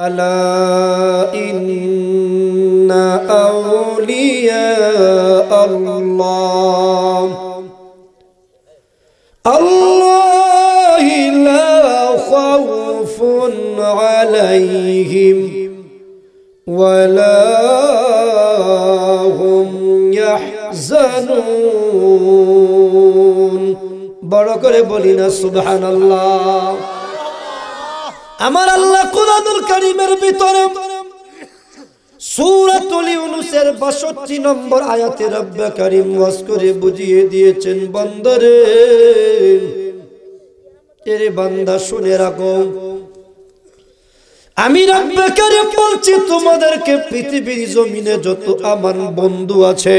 আলা ইন্না আউলিয়া আল্লাহ আল্লাহি লা খাউফুন আলাইহিম ওয়ালা হুম ইয়াহজানুন। বড় করে বলি না সুবহানাল্লাহ। আমার আল্লাহ কুরআনুল কারীমের ভিতরে সূরাতুল ইউনূসের ৬২ নম্বর আয়াতে রব্বে কারীম ওয়াজ করে বুঝিয়ে দিয়েছেন, বান্দারে এরে বান্দা শুনে রাখো, আমি রব্বে কারীম বলছি তোমাদেরকে পৃথিবীর জমিনে যত আমার বন্ধু আছে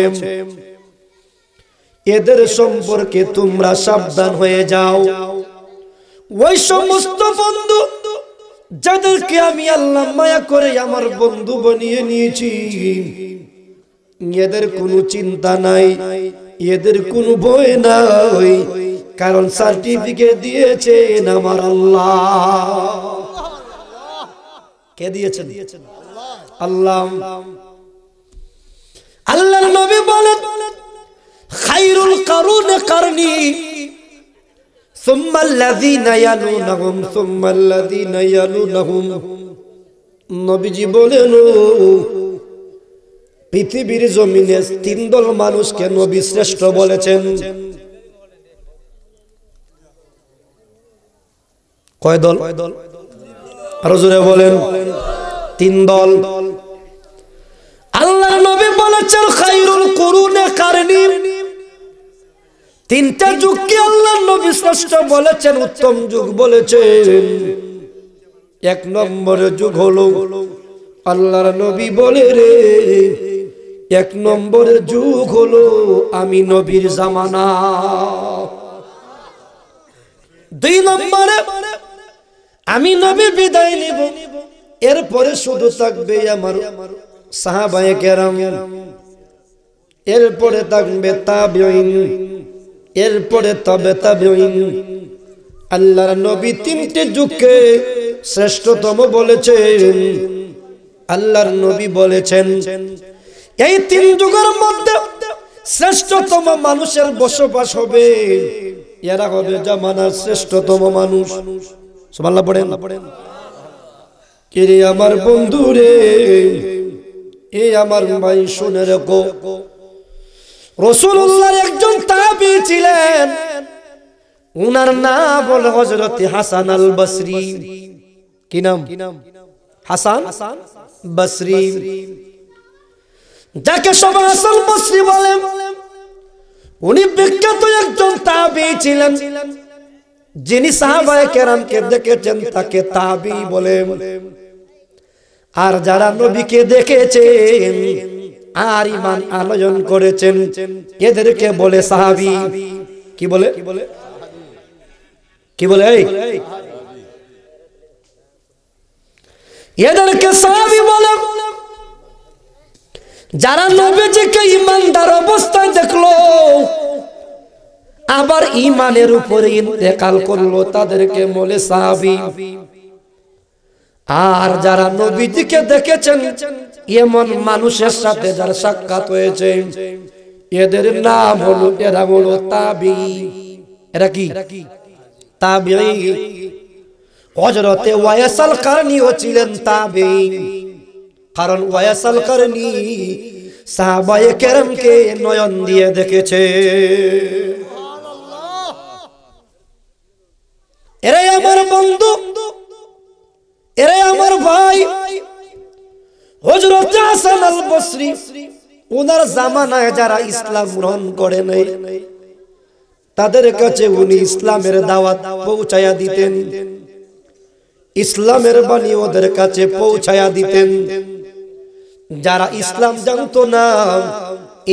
এদের সম্পর্কে তোমরা সাবধান হয়ে যাও। ওই সমস্ত বন্ধু যাদেরকে আমি আল্লাহ মায়া করে আমার বন্ধু বানিয়ে নিয়েছি, এদের কোনো চিন্তা নাই, এদের কোনো ভয় নাই, কারণ সার্টিফিকেট দিয়েছেন আমার আল্লাহ। কে দিয়েছেন? আল্লাহ। আল্লাহর নবী বলেন, খায়রুল কারুনি কারনি সুম্মাল্লাযীনা ইয়ালুনাহুম সুম্মাল্লাযীনা ইয়ালুনাহুম। নবীজি বলেন, পৃথিবীর জমিনে ৩ দল মানুষকে নবী শ্রেষ্ঠ বলেছেন। কয় দল? আরো জোরে বলেন। ৩ দল। আল্লাহর নবী বলেছেন খায়রুল কুরুনি কারনি। ৩টা যুগকে আল্লাহর নবী শ্রেষ্ঠ বলেছেন, উত্তম যুগ বলেছেন। ১ নম্বরের যুগ হলো আল্লাহর নবী বলে রে ১ নম্বরের যুগ হলো আমি নবীর জামানা। ২ নম্বরে আমি নবী বিদায় নিব, এরপরে শুধু থাকবে আমার সাহাবায়ে কেরাম, এরপরে থাকবে তাবেঈন, এরপরে তবে তাবেঈন। আল্লাহর নবী ৩টে যুগকে শ্রেষ্ঠতম বলেছেন। আল্লাহর নবী বলেছেন এই ৩ যুগের মধ্যে শ্রেষ্ঠতম মানুষের বসবাস হবে, এরা হবে জামানার শ্রেষ্ঠতম মানুষ। সুবহানাল্লাহ পড়েন। কে রে আমার বন্ধু রে, এই আমার ভাই শুনে রাখো, রাসূলুল্লাহর একজন তাবী ছিলেন, উনার নাম হলো হযরত হাসান আল বসরি। কি নাম? হাসান বসরি, যাকে সবাই হাসান বসরি বলেন। উনি বিখ্যাত একজন তাবী ছিলেন, যিনি সাহাবায়ে কেরামকে দেখেছেন তাকে তাবী বলেন। আর যারা নবীকে দেখেছেন আর ঈমান আনয়ন করেছেন এদেরকে বলে সাহাবী। কি বলে? কি বলে? এদেরকে সাহাবী বলে। যারা নবীজিকে ঈমানদার অবস্থায় দেখলো আবার ঈমানের উপরে ইন্তেকাল করলো তাদেরকে বলে সাহাবী। আর যারা নবীজিকে দেখেছেন এমন মানুষের সাথে যার সাক্ষাৎ হয়েছে এদের নাম হলো, এরা হলো তাবী। এরা কি? তাবী। হযরতে ওয়াইস আল কারনীও ছিলেন তাবী, কারণ ওয়াইস আল কারনী সাহাবায়ে কেরামকে নয়ন দিয়ে দেখেছে। এরাই আমার বন্ধু, এরাই আমার ভাই। হযরত হাসান আল বসরি, ওনার জামানায় যারা ইসলাম গ্রহণ করে নাই তাদের কাছে উনি ইসলামের দাওয়াত পৌঁছায়া দিতেন, ইসলামের বাণী ওদের কাছে পৌঁছায়া দিতেন। যারা ইসলাম জানতো না,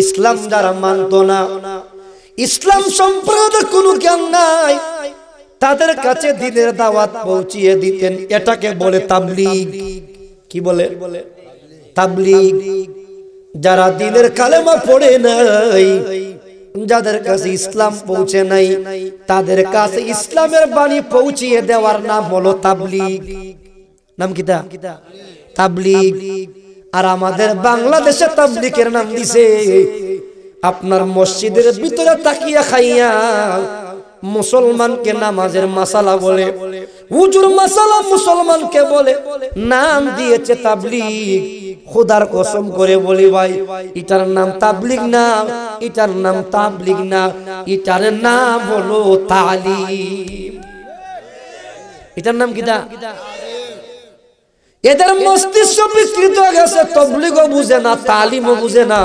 ইসলাম যারা মানতো না, ইসলাম সম্পর্কে কোনো জ্ঞান নাই, তাদের কাছে দ্বীনের দাওয়াত পৌঁছিয়ে দিতেন। এটাকে বলে তাবলীগ। কি বলে? তাবলীগ। যারা দ্বীনের কালেমা পড়ে নাই, যাদের কাছে ইসলাম পৌঁছে নাই, তাদের কাছে ইসলামের বাণী পৌঁছিয়ে দেওয়ার নাম হলো তাবলীগ। নাম কিতা? তাবলীগ। আর আমাদের বাংলাদেশে তাবলীগের নাম দিছে আপনার মসজিদের ভিতরে তাকিয়া খাইয়া মুসলমানকে নামাজের মাসালা বলে, হুজুর মাসালা মুসলমানকে বলে, নাম দিয়েছে তাবলীগ। খোদার কসম করে বলি ভাই, এটার নাম তাবলীগ না, এটার নাম তাবলীগ না, এটার নাম হলো তালিম। এটার নাম কিটা? এদের মস্তিষ্ক বিকৃত হয়ে গেছে, তাবলীগও বুঝে না, তালিমও বুঝে না।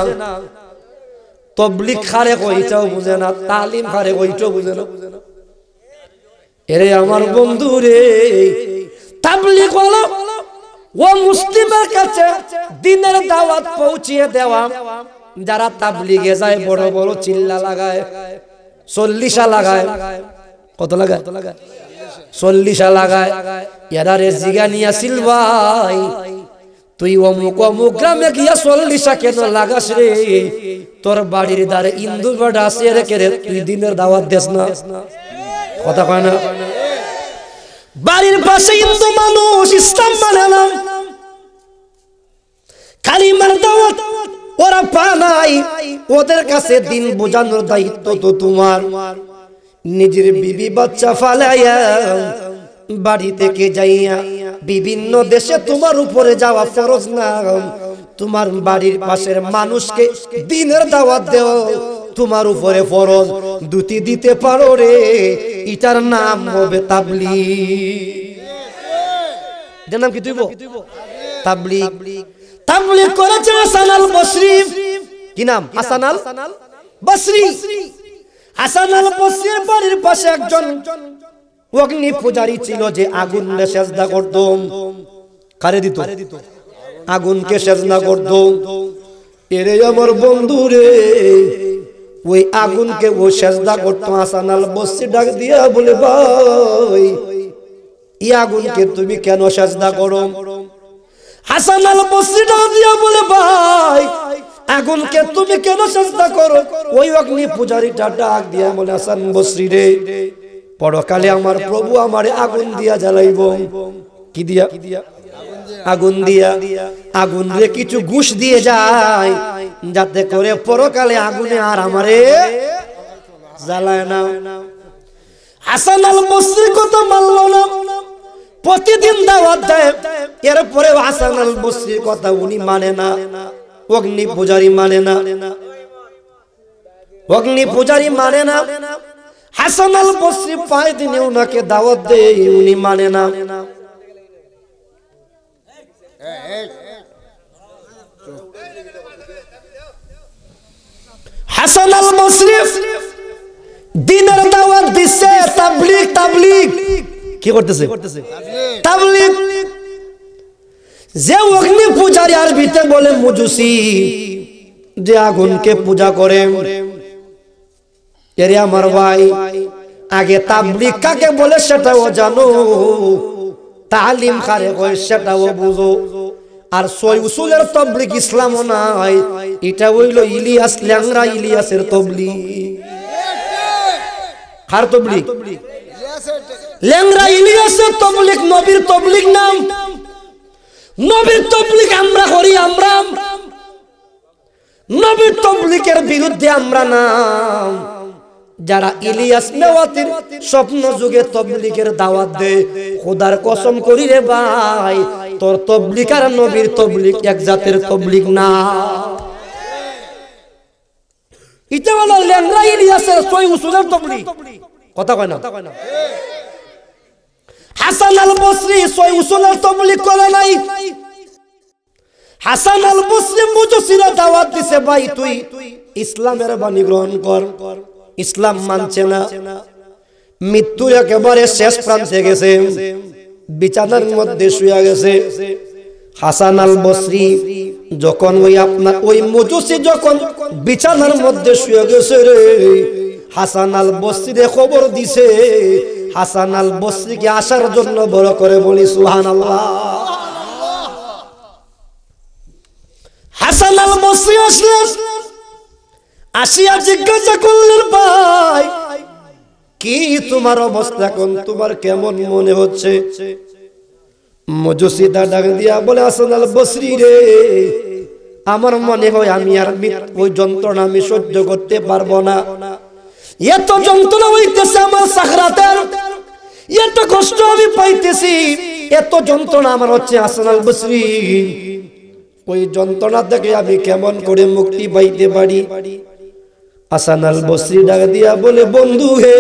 তাবলীগ খারে কইটাও বুঝে না, তালিম খারে কইটাও বুঝে না। এরে আমার বন্ধু রে, তাবলীগ হলো ও মুসলিমের কাছে দ্বীনের দাওয়াত পৌঁছিয়ে দেওয়া। যারা তাবলীগে যায় বড় বড় চিল্লা লাগায়, 40 লাগায়, কত লাগায়? 40 লাগায়। এরা রে জিগানিয়া সিলভাই, তুই অমুক অমুক গ্রামে গিয়া 40 কেন লাগাস রে? তোর বাড়ির দ্বারে ইন্দু বেড়া আছে রেখে রে, তুই দিনের দাওয়াত দেস না? কথা কয় না? বাড়ির পাশে হিন্দু মানুষ ইসলাম মানে না, কালিমার দাওয়াত ওরা পা নাই, ওদের কাছে দিন বোঝানোর দায়িত্ব তো তোমার। নিজের বিবি বাচ্চা ফালাইয়া বাড়ি থেকে যাইয়া বিভিন্ন দেশে তোমার উপরে যাওয়া ফরজ না। তোমার বাড়ির পাশের মানুষকে দিনের দাওয়াত দেও তোমার উপরে ফরজ। দুটি দিতে পারো রে, এটার নাম হবে তাবলীগ। এটার নাম কি তুইব? তাবলীগ। তাবলীগ করেছে হাসান আল বসরি। কি নাম? হাসান আল বসরি। হাসান আল বসরির বাড়ির পাশে একজন অগ্নি পূজারী ছিল যে আগুনকে সেজদা করত। কারে দিত? আগুনকে সেজদা করত। এরে আমার বন্ধু রে, ওই আগুনকে ও সেজদা করতো। হাসান আল বসরি ডাক দিয়া বলে, ভাই এই আগুনকে তুমি কেন সেজদা করো? হাসান আল বসরি ডাক দিয়া বলে, ভাই আগুনকে তুমি কেন সেজদা করো? ওই অগ্নি পূজারীটা ডাক দিয়া বলে, হাসান বসরি রে, পরকালে আমার প্রভু আমারে আগুন দিয়া জ্বালাইব। কি দিয়া? আগুন দিয়া। আগুন রে কিছু ঘুষ দিয়ে যায়, যাতে করে পরকালে আগুনে আর আমারে জ্বালায় না। হাসান আল বসরি কথা মানল না, প্রতিদিন দাওয়াত দেয়। এরপরে হাসান আল বসরির কথা উনি মানে না, অগ্নি পূজারী মানে না, অগ্নি পূজারী মানে না। হাসান আল বসরি পাঁচ দিনে উনাকে দাওয়াত দেয়, উনি মানে না। হাসান আল বসরি দিনের দাওয়াত দিচ্ছে, তাবলীগ। তাবলীগ কি করতেছে? তাবলীগ। যে অগ্নি পূজারী আরবিতে বলে মুজুসি, যে আগুনকে পূজা করে। এরে আমার ভাই, আগে তাবলীগ কাকে বলে সেটাও জানো, তালিম কারে কয় সেটাও বুঝো। আর ছয় উসুলের তাবলীগ ইসলামও নাই, এটা হইল ইলিয়াস, ল্যাংরা ইলিয়াসের তাবলীগ। কার তাবলীগ? ল্যাংরা ইলিয়াসের তাবলীগ। নবীর তাবলীগ নাম, নবীর তাবলীগ আমরা করি। আমরা নবীর তাবলীগের বিরুদ্ধে আমরা নাম। যারা ইলিয়াস নেওয়াতির স্বপ্ন যুগে তাবলীগের দাওয়াত দেয়, খোদার কসম করি রে ভাই, তোর তাবলীগ আর নবীর তাবলীগ এক জাতের তাবলীগ না। এটা হলো ল্যাংরা ইলিয়াসের ছয় উসুলের তাবলীগ। কথা কয় না? হাসান আল বসরি ছয় উসুলের তাবলীগ করে নাই। হাসান আল বসরি মুজুসিরা দাওয়াত দিছে, ভাই তুই ইসলামের বাণী গ্রহণ কর। ইসলাম মানছে না, মৃত্যু একেবারে শেষ প্রান্তে গেছে, বিছানার মধ্যে শুয়ে গেছে। হাসান আল বসরি যখন ওই মুজুসি যখন বিছানার মধ্যে শুয়ে গেছে রে, হাসান আল বসরি খবর দিছে। হাসান আল বসরিকে আসার জন্য বড় করে বলি সুবহানাল্লাহ। হাসান আল বসরি আসলেন, আসিয়া জিজ্ঞাসা করলেন, ভাই কি তোমার অবস্থা, এখন তোমার কেমন মনে হচ্ছে? মজুসিদা ডাক দিয়া বলে হাসান আল বসরি রে, আমার মনে হয় আমি আর ওই যন্ত্রণা আমি সহ্য করতে পারবো না। এত যন্ত্রণা হইতেছে আমার সাকরাতের, এত কষ্ট আমি পাইতেছি, এত যন্ত্রণা আমার হচ্ছে হাসান আল বসরি। ওই যন্ত্রণা থেকে আমি কেমন করে মুক্তি পাইতে পারি? হাসান আল বসরি ডাক দিয়া বলে বন্ধু হে,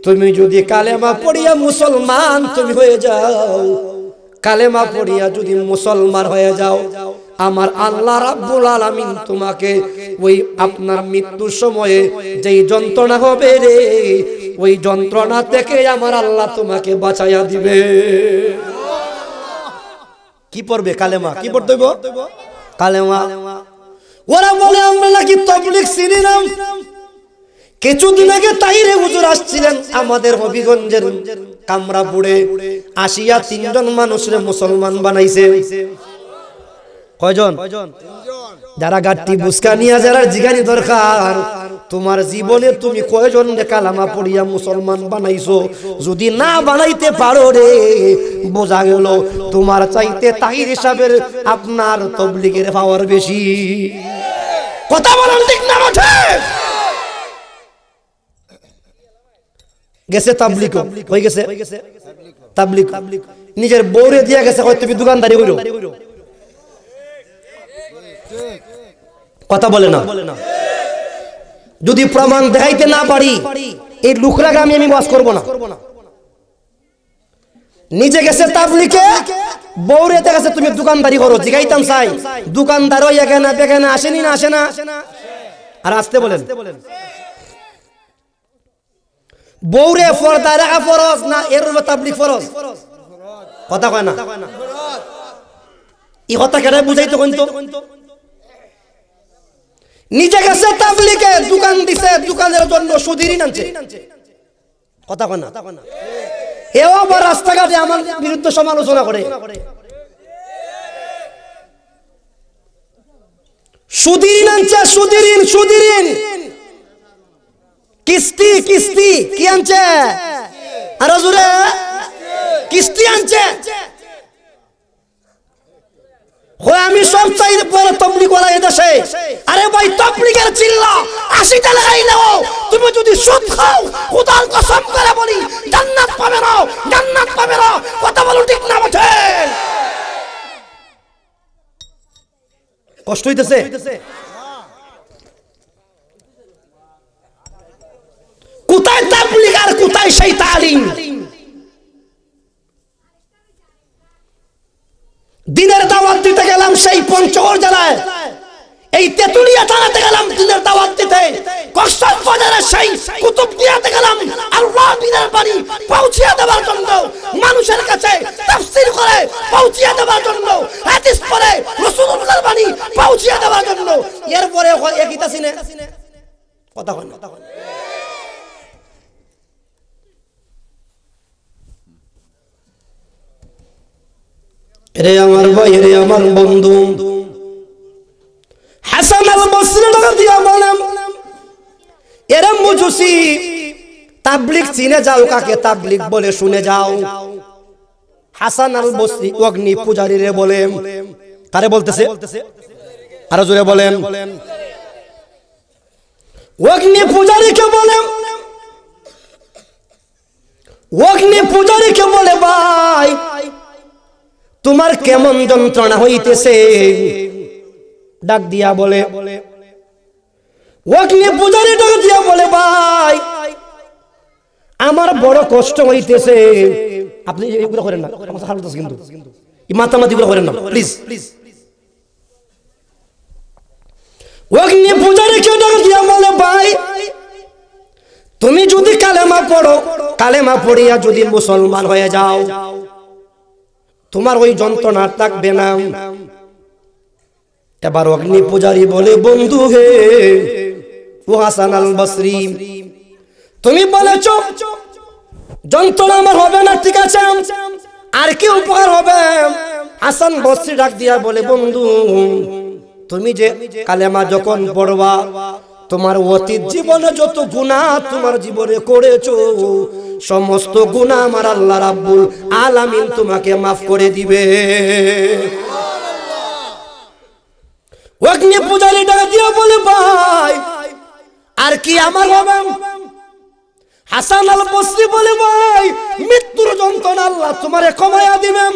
তুমি যদি কালেমা পড়িয়া মুসলমান তুমি হয়ে যাও, কালেমা পড়িয়া যদি মুসলমান হয়ে যাও, আমার আল্লাহ রাব্বুল আলামিন তোমাকে ওই আপনার মৃত্যুর সময়ে যেই যন্ত্রণা হবে রে, ওই যন্ত্রণা থেকে আমার আল্লাহ তোমাকে বাঁচাইয়া দিবে। কি পড়বে? কালেমা। কি পড়তে হবে? কালেমা। ওরা বলে আমরা নাকি তাবলীগ চিনি না। কিছুদিন আগে তাইরে হুজুর আসছিলেন আমাদের হবিগঞ্জের কামরাপুরে, আসিয়া 3 জন মানুষরে মুসলমান বানাইছে। কয়জন? যারা গাট্টি বুসকা নিয়া যারা জিগানি দরকার, তোমার জীবনে তুমি কয়জন রে কালেমা পড়িয়া মুসলমান বানাইছো? যদি না বানাইতে পারো রে, বোঝা গেল তোমার চাইতে তাহির সাহেবের আপনার তাবলীগের পাওয়ার বেশি। কথা বলেন ঠিক না? গেছে তাবলীগ, হয়ে গেছে তাবলীগ, নিজের বউরে দিয়া গেছে কয় তুমি দোকানদারি কইরো। কথা বলে না। যদি প্রমাণ দেখাইতে না পারি, এই লুকরা গ্রামে আমি বাস করব না। নিজে গেছে তাবলীগে, বউরে গেছে তুমি দোকানদারি করো। জিগাইতাম চাই দোকানদার হইয়া কেনা বেগানা আসেনি না আসে না? আর আসতে বলেন, বউরে পর্দা রাখা ফরজ না এর তাবলীগ ফরজ? কথা কয় না। এই কথা কেন বুঝাইতো কিন্তু? নিজে গেছে তাবলীগে, দোকান দিছে, দোকানের জন্য সুদির আনছে। কথা কয় না। এও আবার রাস্তাঘাটে আমার বিরুদ্ধে সমালোচনা করে। সুদির আনছে, সুদির কিস্তি কিস্তি কি আনছে? আর জোরে কিস্তি আনছে। আমি সব চাই বড় তাবলীগ ওয়ালা এই দেশে। আরে ভাই তাবলীগের চিল্লা 80 টাকা লাগাইলেও তুমি যদি সুদ খাও, খোদার কসম করে বলি জান্নাত পাবে না, জান্নাত পাবে না। কথা বলো ঠিক না? বটে কষ্ট হইতেছে। কোথায় তাবলীগ আর কোথায় সেই তালিম? দিনের দাওয়াত দিতে গেলাম সেই পঞ্চগড় জেলায়, এই তেতুলিয়া থানাতে গেলাম দিনের দাওয়াত দিতে, কসম বাজারে সেই কুতুবদিয়াতে গেলাম আল্লাহ দিনের বাণী পৌঁছিয়ে দেওয়ার জন্য, মানুষের কাছে তাফসীর করে পৌঁছিয়ে দেওয়ার জন্য, হাদিস পড়ে রাসূলুল্লাহর বাণী পৌঁছিয়ে দেওয়ার জন্য। এরপরে একই তাসিনে কথা হয় না। রে আমার ভাই, রে আমার বন্ধু, হাসান আল বসরি ডাক দিয়া বলেন, এরে মুজুসি তাবলীগ চিনে যাও কাকে তাবলীগ বলে শুনে যাও। হাসান আল বসরি অগ্নি পূজারী রে বলেন। কারে বলতেছে? আরো জোরে বলেন। অগ্নি পূজারীকে বলেন, অগ্নি পূজারীকে বলে ভাই তোমার কেমন যন্ত্রণা হইতেছে? ডাক দিয়া বলে, অগ্নি পূজারী ডাক দিয়া বলে ভাই আমার বড় কষ্ট হইতেছে। আপনি এগুলো করেন না, কিন্তু মাতামাতি গুলো করেন না প্লিজ। অগ্নি পূজারীকে ডাক দিয়া বলে ভাই তুমি যদি কালেমা পড়ো, কালেমা পড়িয়া যদি মুসলমান হয়ে যাও, তোমার ওই যন্ত্রণা থাকবে না। এবার অগ্নি পূজারী বলে বন্ধু হে ও হাসান আল বসরি, তুমি বলেছো যন্ত্রণা আমার হবে না, ঠিক আছে, আর কি উপকার হবে? হাসান বসরি ডাক দিয়া বলে বন্ধু তুমি যে কালেমা যখন পড়বা, তোমার অতীত জীবনে যত গুনাহ তোমার জীবনে করেছো সমস্ত গুনাহ আমার আল্লাহ রাব্বুল আলামিন তোমাকে maaf করে দিবে। অগ্নি পূজারী ডাক দিয়ে বলে ভাই আর কি আমার হবে? হাসান আল বসরি বলে ভাই মৃত্যুর যন্ত্রণা আল্লাহ তোমারে কমায়া দিবেন।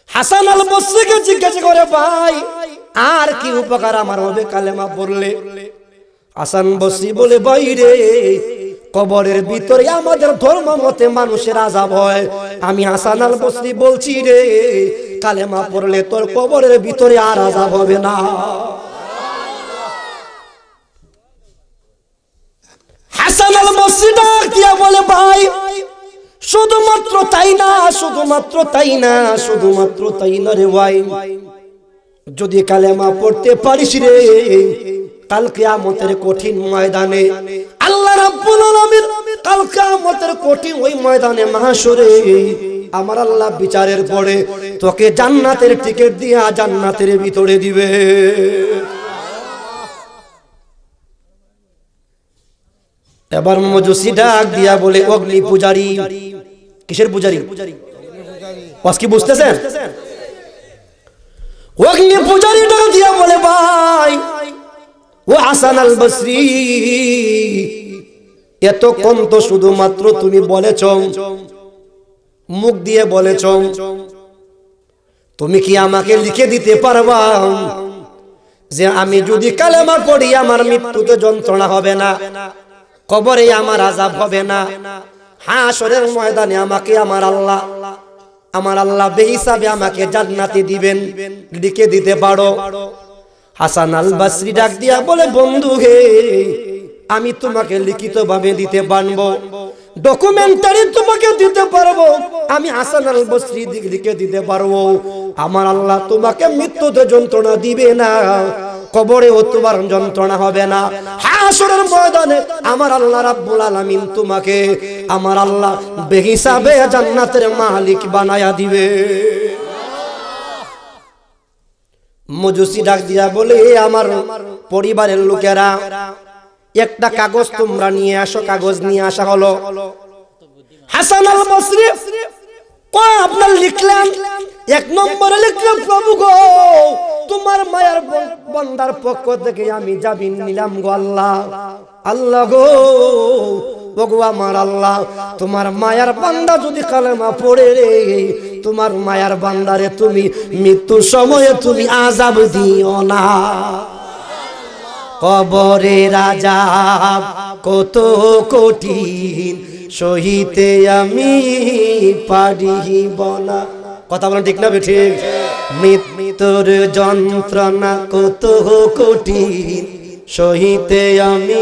হাসান আল বসরিকে জিজ্ঞাসা করে ভাই আর কি উপকার আমার হবে কালেমা পড়লে? হাসান বসরি বলে ভাই রে কবরের ভিতরে আমাদের ধর্ম মতে মানুষের আযাব হয়, আমি হাসান আল বসরি বলছি রে কালেমা পড়লে তোর কবরের ভিতরে আর আযাব হবে না। হাসান আল বসরি ডাক দিয়া বলে ভাই শুধুমাত্র তাই না, শুধুমাত্র তাই না, শুধুমাত্র তাই না রে ভাই, যদি কালেমা পড়তে পারিস রে কাল কিয়ামতের কঠিন ময়দানে আল্লাহ রাব্বুল আলামিন কাল কিয়ামতের কঠিন ওই ময়দানে মাহশরে আমার আল্লাহ বিচারের পরে তোকে জান্নাতের টিকিট দিয়া জান্নাতের ভিতরে দিবে। এবার মজুসি ডাক দিয়া বলে অগ্নি পূজারী, কিসের পূজারী? কি বুঝতেছেন? অগ্নি পূজারী ডাক দিয়া বলে ভাই ও হাসান আল বসরি এতক্ষণ তো শুধুমাত্র তুমি বলেছ, মুখ দিয়ে বলেছ, তুমি কি আমাকে লিখে দিতে পারবা যে আমি যদি কালেমা পড়ি আমার মৃত্যুতে যন্ত্রণা হবে না, কবরে আমার আযাব হবে না, হাসরের ময়দানে আমাকে আমার আল্লাহ বেহিসাবে আমাকে জান্নাতে দিবেন, লিখে দিতে পারো? হাসান আল বসরি ডাক দিয়া বলে বন্ধু হে আমি তোমাকে লিখিত ভাবে দিতে পারবো, ডকুমেন্টারি তোমাকে দিতে পারবো, আমি হাসান আল বসরি লিখে দিতে পারবো আমার আল্লাহ তোমাকে মৃত্যুতে যন্ত্রণা দিবে না, কবরেও তোমার যন্ত্রণা হবে না, হাসরের ময়দানে আমার আল্লাহ রাব্বুল আলামিন তোমাকে আমার আল্লাহ বেহিসাবে জান্নাতের মালিক বানায়া দিবে। মজুসি ডাক দিয়া বলে আমার পরিবারের লোকেরা একটা কাগজ তোমরা নিয়ে আসো। কাগজ নিয়ে আসা হলো। হাসান আল বসরি আপনার লিখলেন, এক নম্বরে লিখলেন প্রভু গো তোমার মায়ার বান্দার পক্ষ থেকে আমি জামিন নিলাম গো আল্লাহ, আল্লাহ গো ওগো আমার আল্লাহ তোমার মায়ার বান্দা যদি কালেমা পড়ে রে তোমার মায়ার বান্দারে তুমি মৃত্যুর সময়ে তুমি আযাব দিও না। কবরের আযাব কত কঠিন সহিতে আমি পারিব না। কথা বলেন ঠিক না ঠিক? মৃত্যুর যন্ত্রণা কত কঠিন সহিতে আমি,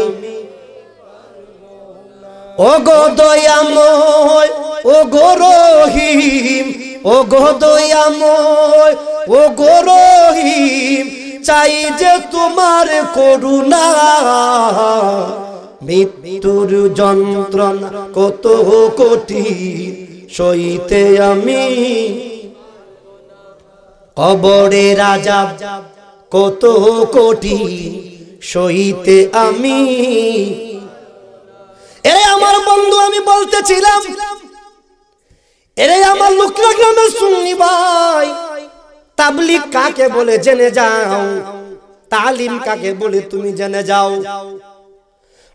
ও গো দয়াময় ও গো রহিম, ও গো দয়াময় ও গো রহিম চাই যে তোমার করুণা, মৃত্যুর যন্ত্রণা কত কঠিন সইতে আমি, কবরের আযাব কত কঠিন সইতে আমি। এরে আমার বন্ধু আমি বলতেছিলাম, এরে আমার লুকরা গ্রামের সুন্নি ভাই, তাবলীগ কাকে বলে জেনে যাও, তালিম কাকে বলে তুমি জেনে যাও।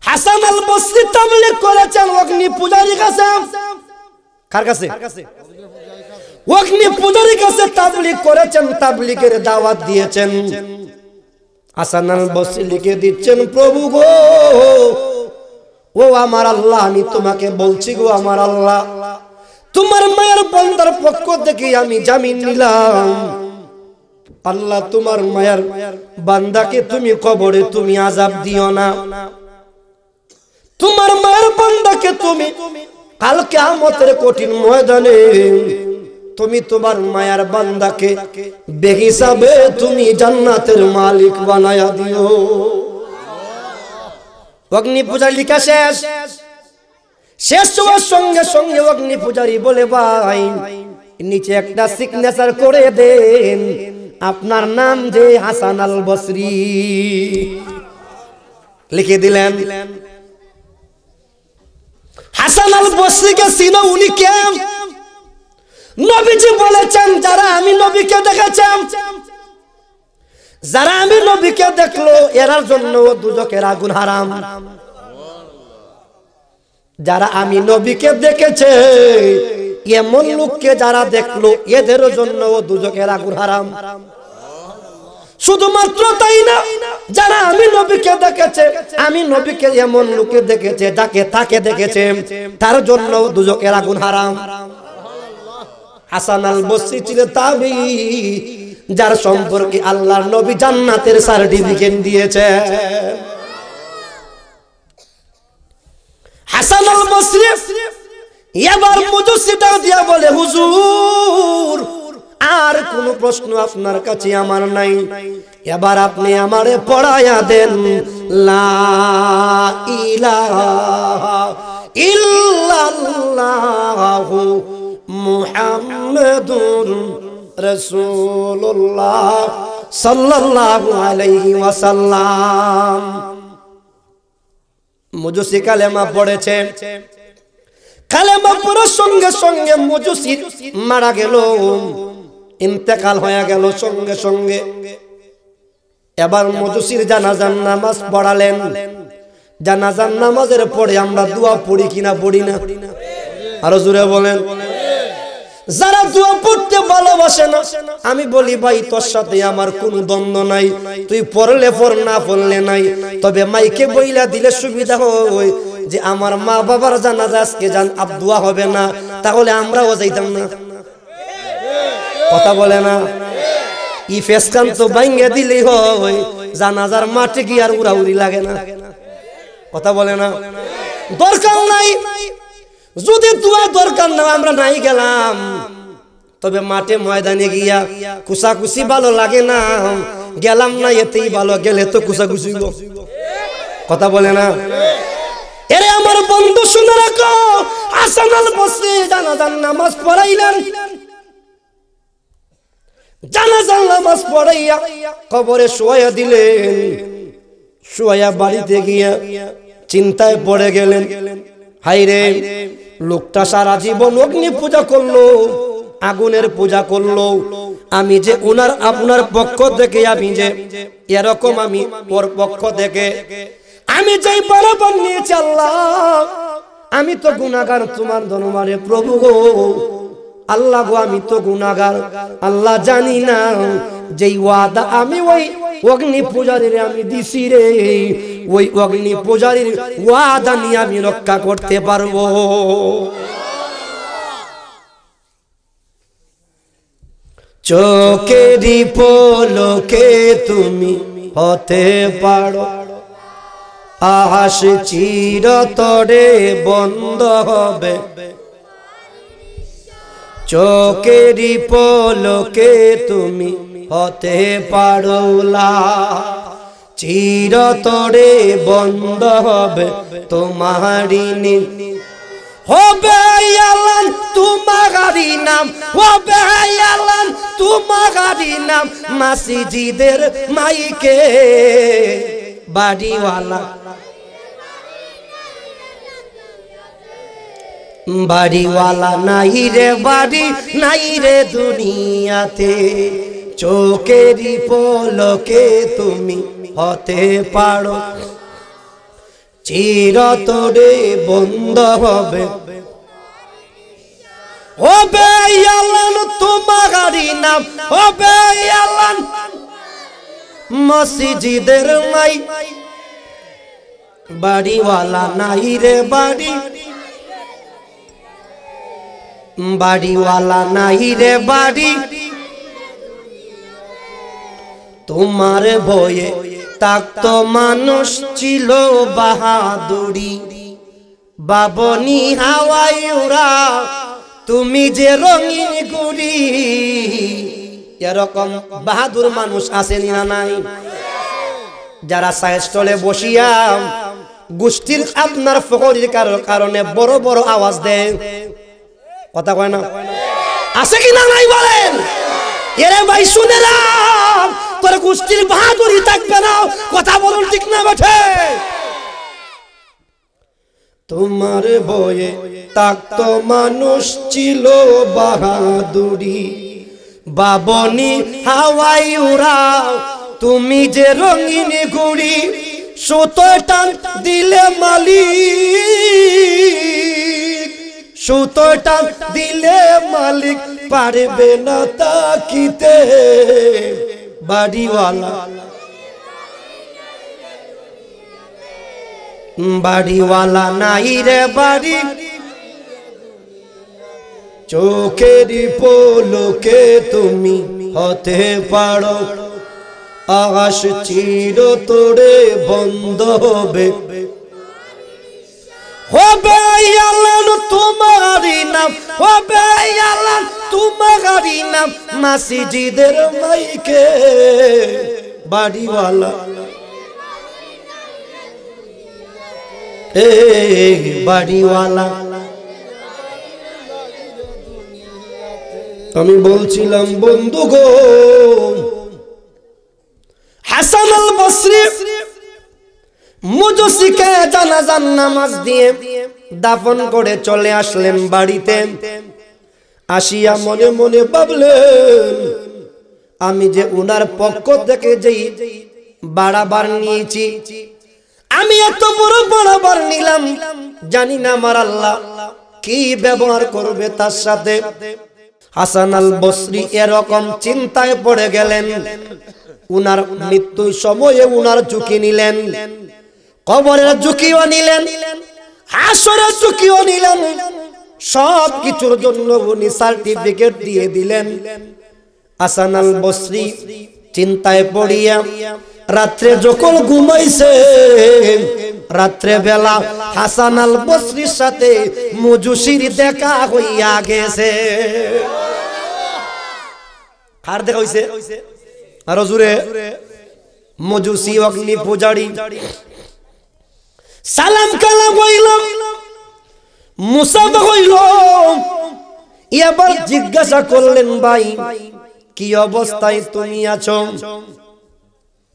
হাসান আল বসরি তাবলীগ করেছেন অগ্নি পূজারীর কাছে। কার কাছে? অগ্নি পূজারীর কাছে তাবলীগ করেছেন, তাবলীগের দাওয়াত দিয়েছেন। হাসান আল বসরি লিখে দিচ্ছেন প্রভু গো ও আমার আল্লাহ আমি তোমাকে বলছি গো আমার আল্লাহ তোমার মায়ের বান্দার পক্ষ থেকে আমি জামিন নিলাম, আল্লাহ তোমার মায়ের বান্দাকে তুমি কবরে তুমি আযাব দিও না, তোমার মায়ের বান্দাকে তুমি কাল কিয়ামতের কঠিন ময়দানে তুমি তোমার মায়ের বান্দাকে বেহিসাবে তুমি জান্নাতের মালিক বানায়া দিও। অগ্নি পূজারী লিখা শেষ। শেষ হওয়ার সঙ্গে সঙ্গে অগ্নি পূজারী বলে ভাই নিচে একটা সিগনেচার করে দেন, আপনার নাম যে হাসান আল বসরি, লিখে দিলেন। হাসান আল বসরিকে চিনো? উনি কে? নবীজি বলেছেন যারা আমি নবীকে দেখেছেন, যারা আমি নবীকে দেখলো এরার জন্য দুজকের আগুন হারাম। যারা আমি নবীকে দেখেছে এমন লোককে যারা দেখলো এদের জন্য দুজকের আগুন হারাম। শুধুমাত্র তাই না, যারা আমি নবীকে দেখেছে, আমি নবীকে এমন লোকে দেখেছে যাকে তাকে দেখেছে তার জন্য দুজকের আগুন হারাম। হাসান আল বসরি ছিলেন তাবী, যার সম্পর্কে আল্লাহর নবী জান্নাতের সার্টিফিকেট দিয়েছে। হাসান আল বসরি এবার মুজুসিটা দিয়া বলে, হুজুর আর কোন প্রশ্ন আপনার কাছে আমার নাই, এবার আপনি আমারে পড়ায়া দেন লা ইলাহা ইল্লাল্লাহু মুহাম্মাদুর রাসূলুল্লাহ সাল্লাল্লাহু আলাইহি ওয়াসাল্লাম। মুজুসি কালেমা পড়েছে, কালেমা পড়ার সঙ্গে সঙ্গে মুজুসি মারা গেল, ইন্তেকাল হয়ে গেল সঙ্গে সঙ্গে। এবার মুজুসির জানাজার নামাজ পড়ালেন। জানাজার নামাজের পরে আমরা দোয়া পড়ি কিনা পড়ি না? আরো জোরে বলেন। যারা দোয়া পড়তে ভালোবাসে না, আমি বলি ভাই তোর সাথে আমার কোনো দ্বন্দ্ব নাই, তুই পড়লে পড় না পড়লে নাই, তবে মাইকে বইলা দিলে সুবিধা হয় যে আমার মা বাবার জানাজা আজকে জান দোয়া হবে না, তাহলে আমরাও যাইতাম না। কথা বলে না? ই ফেসকান তো ভাঙ্গে দিলেই হয়, জানাজার মাঠে কি আর উড়াউড়ি লাগে না। কথা বলে না? দরকার নাই। যদি দোয়া দরকার না আমরা নাই গেলাম, তবে মাঠে ময়দানে গিয়া কুসাকুসি ভালো লাগে না, গেলাম না এতেই ভালো, গেলে তো কুসাকুসি। কথা বলে না? এরে আমার বন্ধু শুনে রাখো, হাসান আল বসরি জানাজার নামাজ পড়াইলেন। জানাজার নামাজ পড়াইয়া কবরে শোয়া দিলেন। শোয়া বাড়িতে গিয়া চিন্তায় পড়ে গেলেন, হাইরে লোকটা সারা জীবন অগ্নি পূজা করলো, আগুনের পূজা করলো, আমি যে উনার আপনার পক্ষ থেকে, আমি যে এরকম আমি ওর পক্ষ থেকে আমি যেই বরাবর নিয়েছি, আল্লাহ আমি তো গুনাহগার, তোমার দরবারে প্রভু গো, আল্লাহ গো আমি তো গুনাহগার, আল্লাহ জানি না যেই ওয়াদা আমি ওই অগ্নি পূজারীর আমি দিছি রে, ওই অগ্নি পূজারীর ওয়াদা নিয়ে আমি রক্ষা করতে পারবো। চোখেরই পলকে তুমি হতে পারো, আহাস চিরতরে বন্ধ হবে, চোখেরই পলকে তুমি হতে পারো লা, চিরতরে বন্ধ হবে তোমারি হবে আল্লাহ তোমারি নাম, হবে আল্লাহ তোমারি নাম, মসজিদের মাইকে বাড়িওয়ালা, বাড়িওয়ালা নাই রে বাড়ি নাই রে দুনিয়াতে, চোখেরই পলকে তুমি হতে পারো, চিরতরে বন্ধ হবে, হবে আল্লাহ তোমারি নাম, হবে আল্লাহ মসজিদের মাই, বাড়িওয়ালা নাই রে বাড়ি, বাড়িওয়ালা নাই রে বাড়ি, তোমার ভয়ে তাকতো মানুষ ছিল বাহাদুরি, বাবনি হাওয়াই উড়া তুমি যে রঙিন গুড়ি, এরকম বাহাদুর মানুষ আসেনি না নাই? যারা সাইস্টলে বসিয়া গোষ্ঠীর আপনার ফখরির কারণে বড় বড় আওয়াজ দেয়, কথা কয় না? আছে কি না নাই বলেন? এরে ভাই শুনে নাও, তোর গোষ্ঠীর বাহাদুরি থাকবে না। কথা বলুন ঠিক না বেঠে? তোমার বয়ে থাকতো মানুষ ছিল বাহাদুরি, বাবনি হাওয়াই উড়াও তুমি যে রঙিন ঘুড়ি, সুতোয় টান দিলে মালিক, সুতোয় টান দিলে মালিক পারবে না তাকিতে। বাড়িওয়ালা বাড়িওয়ালা নাই রে বাড়ি, চোখের পলকে তুমি হতে পারো আকাশ চির তোরে বন্ধ হবে, হবে আল্লাহ তোমারই নাম, হবে আল্লাহ তোমারই নাম মসজিদের মাইকে। বাড়িওয়ালা বাড়িওয়ালা আমি বলছিলাম বন্ধু গো, হাসান আল বসরি মুজসিকে জানাজার নামাজ দিয়ে দাফন করে চলে আসলেন বাড়িতে। আসিয়া মনে মনে ভাবলেন, আমি যে উনার পক্ষ থেকে যেই বাড়াবার নিয়েছি, আমি এত বড় বাড়াবার নিলাম, জানি না আমার আল্লাহ কি ব্যবহার করবে তার সাথে। হাসান আল বসরি এরকম চিন্তায় পড়ে গেলেন। উনার মৃত্যুর সময়ে উনার ঝুঁকি নিলেন, কবরের ঝুঁকিও নিলেন, হাসরের ঝুঁকিও নিলেন, সব কিছুর জন্য উনি সার্টিফিকেট দিয়ে দিলেন। হাসান আল বসরি চিন্তায় পড়িয়া রাত্রে যখন ঘুমাইছে, রাত্রে বেলা হাসান আল বসরির সাথে মুজুসির দেখা হইয়া গেছে। কার দেখা হইছে? আরো জোরে। মুজুসি অগ্নি পূজারী সালাম কালাম হইল, মুসাফা হইল। এবার জিজ্ঞাসা করলেন, ভাই কি অবস্থায় তুমি আছো?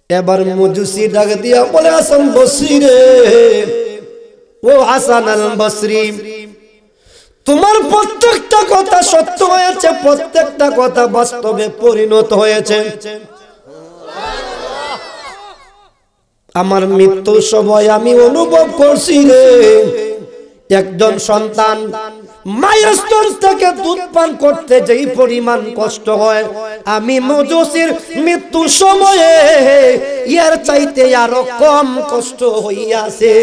এবার মুজুসি ডাক দিয়া বলে, হাসান বসরি রে, ও হাসান আল বসরি, তোমার প্রত্যেকটা কথা সত্য হয়েছে, প্রত্যেকটা কথা বাস্তবে পরিণত হয়েছে। আমার মৃত্যুর সময় আমি অনুভব করছি রে, একজন সন্তান মায়ের স্তন থেকে দুধ পান করতে যেই পরিমাণ কষ্ট হয়, আমি মুজুসির মৃত্যুর সময়ে এর চাইতে আরো কম কষ্ট হইয়াছে।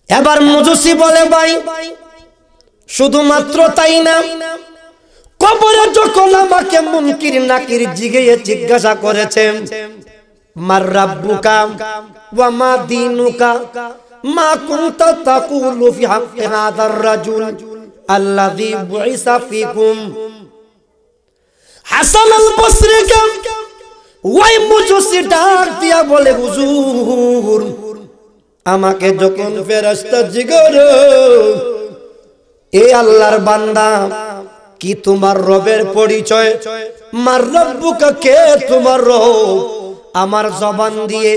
এবার মুজুসি বলে, ভাই শুধুমাত্র তাই না, কবরে যখন আমাকে মুনকির নাকির জিজ্ঞাসা করেছেন, মার রাব্বুকা ওয়া মা দীনুকা মা কুনতা তাকুলু ফি হাক্কি হাযার রাজুল আল্লাযী বুইসা ফীকুম, হাসান আল বসরি কে ওই মুজুসি ডাক দিয়া বলে, হুজুর আমাকে যখন ফেরেশতা জিজ্ঞাসা, এ আল্লাহর বান্দা কি তোমার রবের পরিচয়? মার রব্বুকা, কে তোমার রব? আমার জবান দিয়ে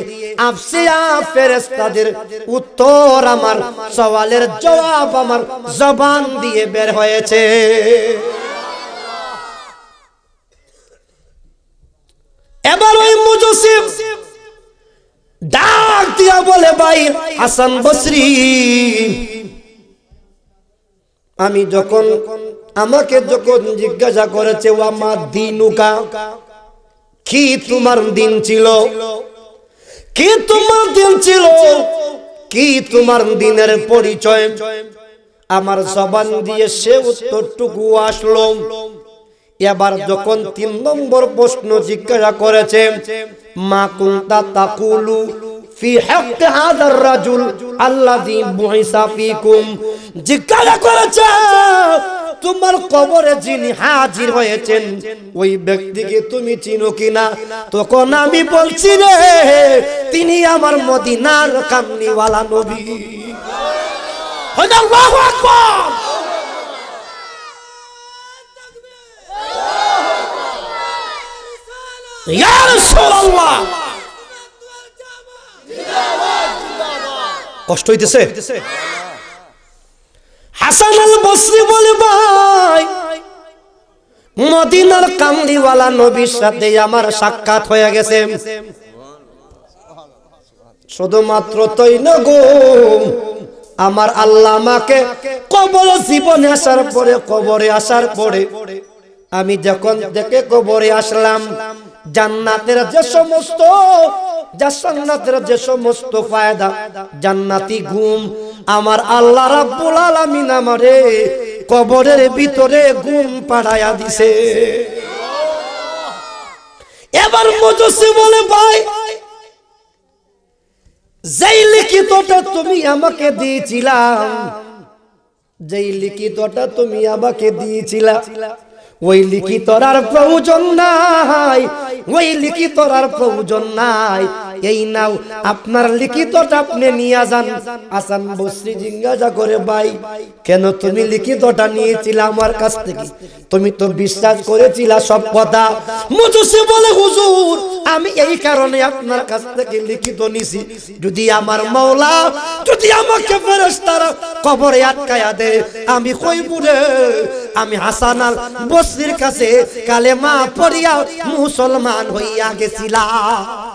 আফসিয়া ফেরেশতাদের উত্তর, আমার সওয়ালের জবাব আমার জবান দিয়ে বের হয়েছে। এবার ওই মুজুসি ডাক দিয়া বলে, ভাই হাসান বসরি, আমি যখন আমাকে যখন জিজ্ঞাসা করেছে, ওয়া মা দীনুকা, কি তোমার দিন ছিল, কি তোমার দিন ছিল, কি তোমার দিনের পরিচয়, আমার জবান দিয়ে সে উত্তরটুকু আসলো। এবার যখন ৩ নম্বর প্রশ্ন জিজ্ঞাসা করেছে, মা কুনতা তাকুলু ফি হাক্কি হাযার রাজুল আল্লাযী বুইসা ফীকুম, জিজ্ঞাসা করেছে তোমার কবরে যিনি হাজির হয়েছেন ওই ব্যক্তিকে তুমি চিনো কিনা? তখন আমি বলছি রে, তিনি আমার মদিনার কামলিওয়ালা নবী। আল্লাহু আকবার। ইয়া রাসূলুল্লাহ, কষ্ট হইতেছে? হাসান আল বসরি বলে, ভাই মদিনার কামলিওয়ালা নবীর সাথে আমার সাক্ষাৎ হয়ে গেছে। শুধুমাত্র তাই না গো, আমার আল্লাহ আমাকে কবরে জীবনে আসার পরে, কবরে আসার পরে আমি যখন থেকে কবরে আসলাম, জান্নাতের যে সমস্ত জান্নাতের যে সমস্ত ফায়দা, জান্নাতি ঘুম আমার আল্লাহ রাব্বুল আলামিন আমারে কবরের ভিতরে ঘুম পাড়ায়া দিছে। এবার মজুসি বলে, ভাই যেই লিখিতটা তুমি আমাকে দিয়েছিলা, যেই লিখিতটা তুমি আমাকে দিয়েছিলা, ওই লিখিতর আর প্রয়োজন নাই, ওই লিখিতর আর প্রয়োজন নাই। এই নাও আপনার লিখিতটা আপনি নিয়ে যান। হাসান বসরি জিজ্ঞাসা করে, ভাই কেন তুমি লিখিতটা নিয়েছিলা আমার কাছ থেকে? তুমি তো বিশ্বাস করেছিলা সব কথা। মজুসি বলে, হুজুর আমি এই কারণে আপনার কাছ থেকে লিখিত নিছি, যদি আমার মাওলা যদি আমাকে ফেরেশতারা কবরে আটকায়া দেয়, আমি কইব রে আমি হাসান আল বসরির কাছে কালেমা পড়িয়া মুসলমান হইয়া গেছিলাম।